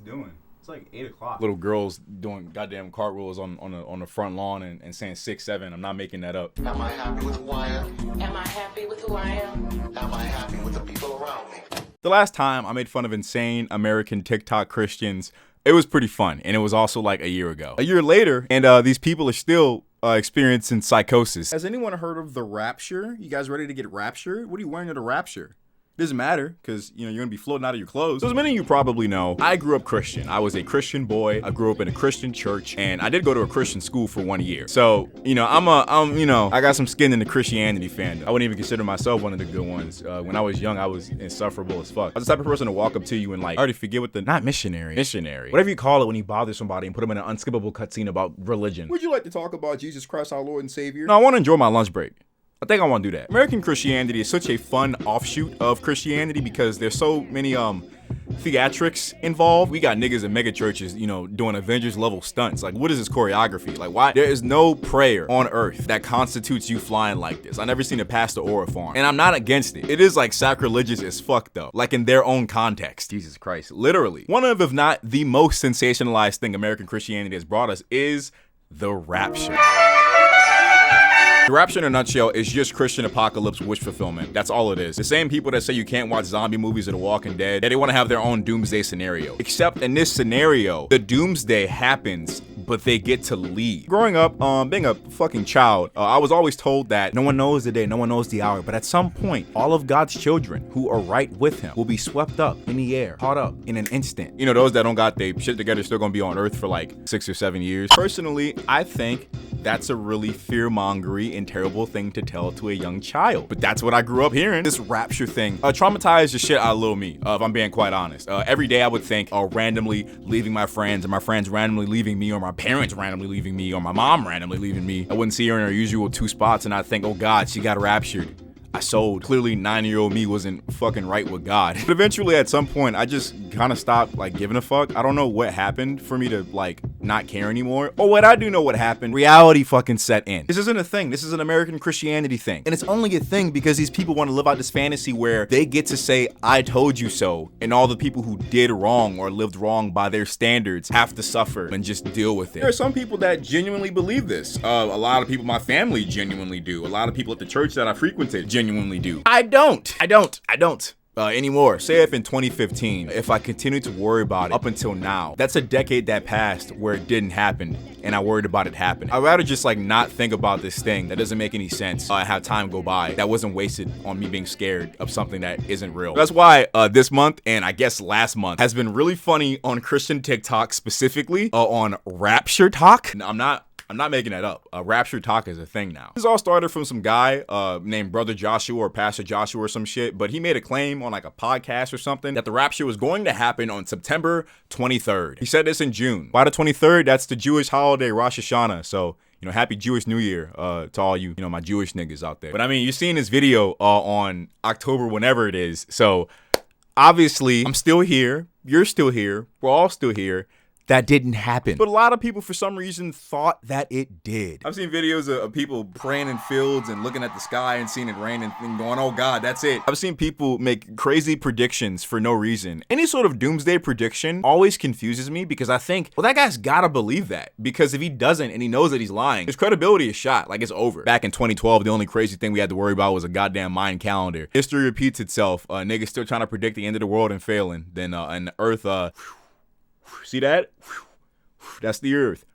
doing? It's like 8 o'clock. Little girls doing goddamn cartwheels on the front lawn and saying 6'7". I'm not making that up. Am I happy with who I am? Am I happy with who I am? Am I happy with the people around me? The last time I made fun of insane American TikTok Christians, it was pretty fun, and it was also like a year ago. A year later, and these people are still experiencing psychosis. Has anyone heard of the Rapture? You guys ready to get raptured? What are you wearing at the Rapture? Doesn't matter, because, you're going to be floating out of your clothes. So as many of you probably know, I grew up Christian. I was a Christian boy. I grew up in a Christian church, and I did go to a Christian school for 1 year. So, I got some skin in the Christianity fandom. I wouldn't even consider myself one of the good ones. When I was young, I was insufferable as fuck. I was the type of person to walk up to you and I already forget what not missionary, whatever you call it when you bother somebody and put them in an unskippable cutscene about religion. Would you like to talk about Jesus Christ, our Lord and Savior? No, I want to enjoy my lunch break. I think I want to do that. American Christianity is such a fun offshoot of Christianity because there's so many theatrics involved. We got niggas in mega churches, doing Avengers level stunts. Like, what is this choreography? Like, why? There is no prayer on earth that constitutes you flying like this. I never seen a pastor or a farm, and I'm not against it. It is like sacrilegious as fuck though, like in their own context. Jesus Christ, literally. One of, if not the most sensationalized thing American Christianity has brought us is the Rapture. The Rapture in a nutshell is just Christian apocalypse wish fulfillment. That's all it is. The same people that say you can't watch zombie movies or The Walking Dead, they want to have their own doomsday scenario. Except in this scenario, the doomsday happens, but they get to leave. Growing up, being a fucking child, I was always told that no one knows the day, no one knows the hour, but at some point, all of God's children who are right with him will be swept up in the air, caught up in an instant. Those that don't got their shit together still gonna be on earth for like 6 or 7 years. Personally, I think that's a really fear-mongery and terrible thing to tell to a young child. But that's what I grew up hearing. This rapture thing traumatized the shit out of little me, if I'm being quite honest. Every day I would think, randomly leaving my friends, and my friends randomly leaving me, or my parents randomly leaving me, or my mom randomly leaving me. I wouldn't see her in her usual 2 spots, and I'd think, oh God, she got raptured. I sold. Clearly 9-year-old me wasn't fucking right with God. But eventually at some point I just kind of stopped giving a fuck. I don't know what happened for me to not care anymore. Or what I do know what happened. Reality fucking set in. This isn't a thing. This is an American Christianity thing. And it's only a thing because these people want to live out this fantasy where they get to say, I told you so. And all the people who did wrong or lived wrong by their standards have to suffer and just deal with it. There are some people that genuinely believe this. A lot of people in my family genuinely do. A lot of people at the church that I frequented genuinely do. I don't anymore. Say if in 2015, if I continue to worry about it up until now, that's a decade that passed where it didn't happen and I worried about it happening. I'd rather just not think about this thing that doesn't make any sense and have time go by that wasn't wasted on me being scared of something that isn't real. That's why this month, and I guess last month, has been really funny on Christian TikTok, specifically on Rapture Talk. I'm not making that up. Rapture Talk is a thing now. This all started from some guy named Brother Joshua or Pastor Joshua or some shit, but he made a claim on a podcast or something that the rapture was going to happen on September 23rd. He said this in June. Why the 23rd? That's the Jewish holiday, Rosh Hashanah. So, happy Jewish New Year to all you, my Jewish niggas out there. But I mean, you're seeing this video on October, whenever it is. So obviously, I'm still here. You're still here. We're all still here. That didn't happen. But a lot of people, for some reason, thought that it did. I've seen videos of people praying in fields and looking at the sky and seeing it rain and going, oh God, that's it. I've seen people make crazy predictions for no reason. Any sort of doomsday prediction always confuses me because I think, well, that guy's gotta believe that. Because if he doesn't and he knows that he's lying, his credibility is shot. It's over. Back in 2012, the only crazy thing we had to worry about was a goddamn Mayan calendar. History repeats itself. Niggas still trying to predict the end of the world and failing. Then, and the earth, see that? That's the earth.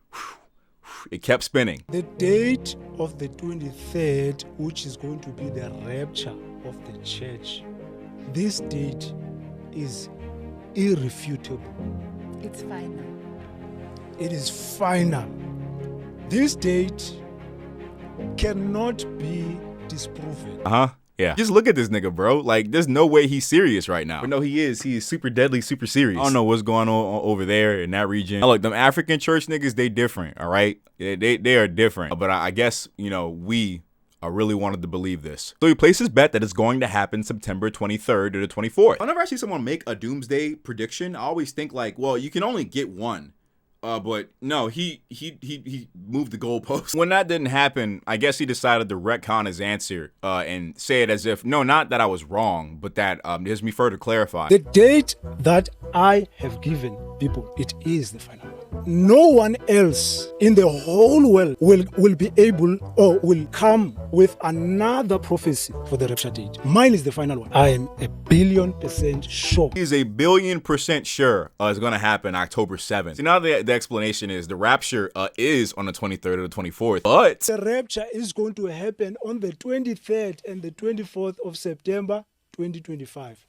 It kept spinning. The date of the 23rd, which is going to be the rapture of the church, this date is irrefutable. It's final. It is final. This date cannot be disproven. Yeah. Just look at this nigga, bro. There's no way he's serious right now. But no, he is. He is super deadly, super serious. I don't know what's going on over there in that region. Now, look, them African church niggas, they different, all right? They are different. But I guess, we really wanted to believe this. So he placed his bet that it's going to happen September 23rd to the 24th. Whenever I see someone make a doomsday prediction, I always think well, you can only get one. But no, he moved the goalpost. When that didn't happen, I guess he decided to retcon his answer and say it as if, no, not that I was wrong, but that just me further clarify. The date that I have given people, it is the final one. No one else in the whole world will be able or will come with another prophecy for the rapture date. Mine is the final one. I am 1,000,000,000% sure. He's 1,000,000,000% sure it's going to happen October 7th. So now the explanation is the rapture is on the 23rd or the 24th, but The rapture is going to happen on the 23rd and the 24th of September 2025.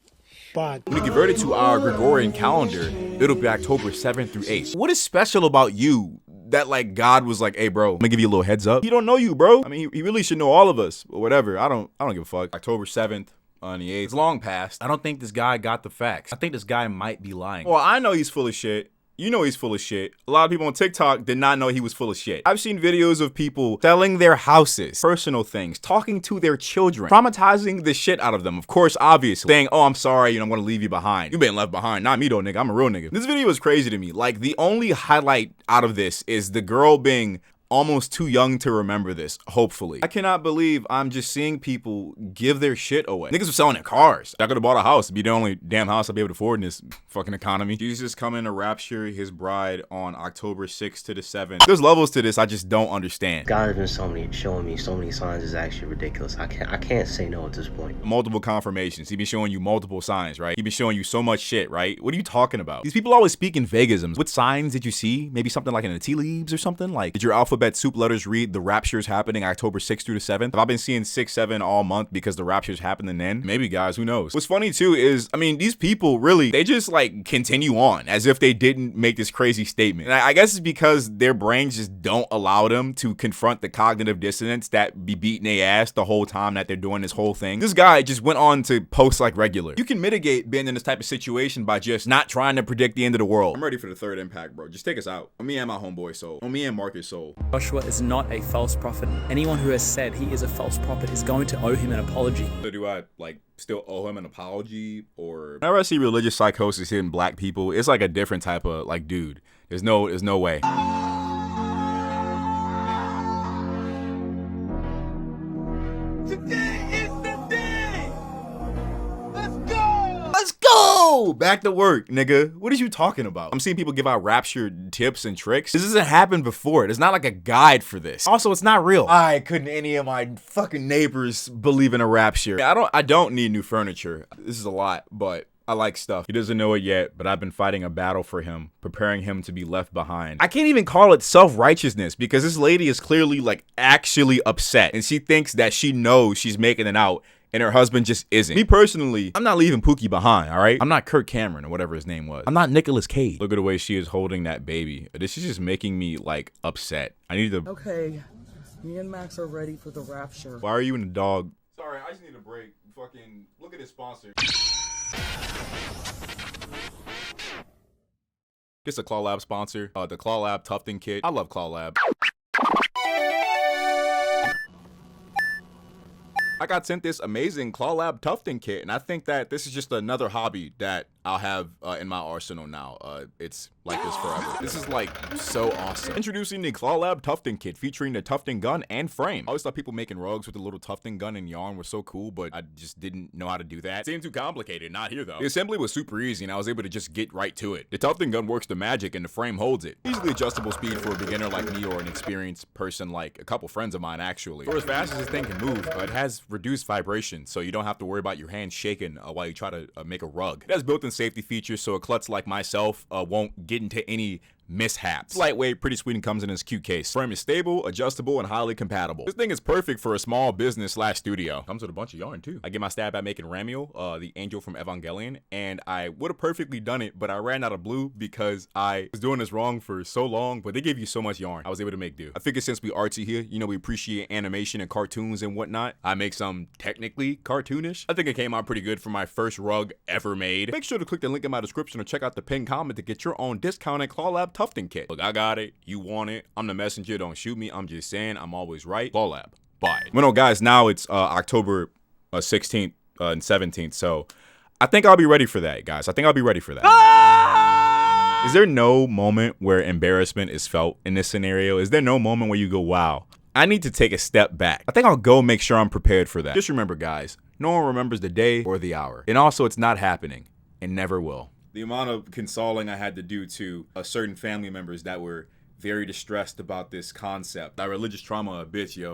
But when we convert it to our Gregorian calendar, it'll be October 7th through 8th. What is special about you that like God was like, hey bro, I'm gonna give you a little heads up? He don't know you, bro. I mean, he really should know all of us, but whatever. I don't give a fuck. October 7th on the 8th. It's long past. I don't think this guy got the facts. I think this guy might be lying. Well, I know he's full of shit. You know he's full of shit. A lot of people on TikTok did not know he was full of shit. I've seen videos of people selling their houses, personal things, talking to their children, traumatizing the shit out of them. Of course, obviously. Saying, oh, I'm sorry, I'm gonna leave you behind. You been left behind. Not me though, nigga. I'm a real nigga. This video is crazy to me. Like, the only highlight out of this is the girl being almost too young to remember this, hopefully. I cannot believe I'm just seeing people give their shit away. Niggas were selling their cars. I could have bought a house. It'd be the only damn house I'd be able to afford in this fucking economy. Jesus coming to rapture his bride on October 6th to the 7th. There's levels to this I just don't understand. God has been showing me so many signs. Is actually ridiculous. I can't say no at this point. Multiple confirmations. He been showing you multiple signs, right? He been showing you so much shit, right? What are you talking about? These people always speak in vagisms. What signs did you see? Maybe something like in the tea leaves or something? Like, did your alphabet soup letters read the rapture's happening October 6th through the 7th? Have I been seeing 6, 7 all month because the rapture's happening then? Maybe, guys, who knows? What's funny too is, I mean, these people really, they just like continue on as if they didn't make this crazy statement. And I guess it's because their brains just don't allow them to confront the cognitive dissonance that be beating their ass the whole time that they're doing this whole thing. This guy just went on to post like regular. You can mitigate being in this type of situation by just not trying to predict the end of the world. I'm ready for the third impact, bro. Just take us out. On me and my homeboy soul. On me and Marcus soul. Joshua is not a false prophet. Anyone who has said he is a false prophet is going to owe him an apology. So do I like still owe him an apology? Or whenever I see religious psychosis hitting black people, it's like a different type of like, dude, there's no way. Back to work, nigga. What are you talking about? I'm seeing people give out rapture tips and tricks. This hasn't happened before. There's not like a guide for this. Also, it's not real. I couldn't any of my fucking neighbors believe in a rapture. I don't need new furniture. This is a lot, but I like stuff. He doesn't know it yet, but I've been fighting a battle for him, preparing him to be left behind. I can't even call it self-righteousness because this lady is clearly like actually upset and she thinks that she knows she's making it out and her husband just isn't. Me personally, I'm not leaving Pookie behind, all right? I'm not Kirk Cameron or whatever his name was. I'm not Nicolas Cage. Look at the way she is holding that baby. This is just making me like upset. I need to. Okay, me and Max are ready for the rapture. Why are you and the dog? Sorry, I just need a break. Fucking look at his sponsor. It's a Claw Lab sponsor. The Claw Lab Tufting Kit. I love Claw Lab. I got sent this amazing Claw Lab Tufting Kit, and I think that this is just another hobby that I'll have in my arsenal now. It's like this forever. This is like so awesome. Introducing the Claw Lab Tufting Kit featuring the tufting gun and frame. I always thought people making rugs with the little tufting gun and yarn were so cool, but I just didn't know how to do that. It seemed too complicated. Not here though. The assembly was super easy and I was able to just get right to it. The tufting gun works the magic and the frame holds it. Easily adjustable speed for a beginner like me or an experienced person like a couple friends of mine actually. For as fast as this thing can move, it has reduced vibration, so you don't have to worry about your hands shaking while you try to make a rug. It has built-in safety features so a klutz like myself won't get into any mishaps. It's lightweight, pretty sweet, and comes in this cute case. Frame is stable, adjustable, and highly compatible. This thing is perfect for a small business / studio. Comes with a bunch of yarn too. I get my stab at making Ramiel, the angel from Evangelion, and I would have perfectly done it, but I ran out of blue because I was doing this wrong for so long, but they gave you so much yarn. I was able to make do. I figured since we artsy here, you know, we appreciate animation and cartoons and whatnot, I make some technically cartoonish. I think it came out pretty good for my first rug ever made. Make sure to click the link in my description or check out the pinned comment to get your own discounted Claw Lab Tufting Kit. Look, I got it. You want it. I'm the messenger. Don't shoot me. I'm just saying I'm always right. Claw Lab. Bye. Well, no, guys, now it's October 16th and 17th. So I think I'll be ready for that, guys. I think I'll be ready for that. Is Is there no moment where embarrassment is felt in this scenario? Is there no moment where you go, wow, I need to take a step back? I think I'll go make sure I'm prepared for that. Just remember, guys, no one remembers the day or the hour. And also, it's not happening and never will. The amount of consoling I had to do to certain family members that were very distressed about this concept. That religious trauma a bitch, yo.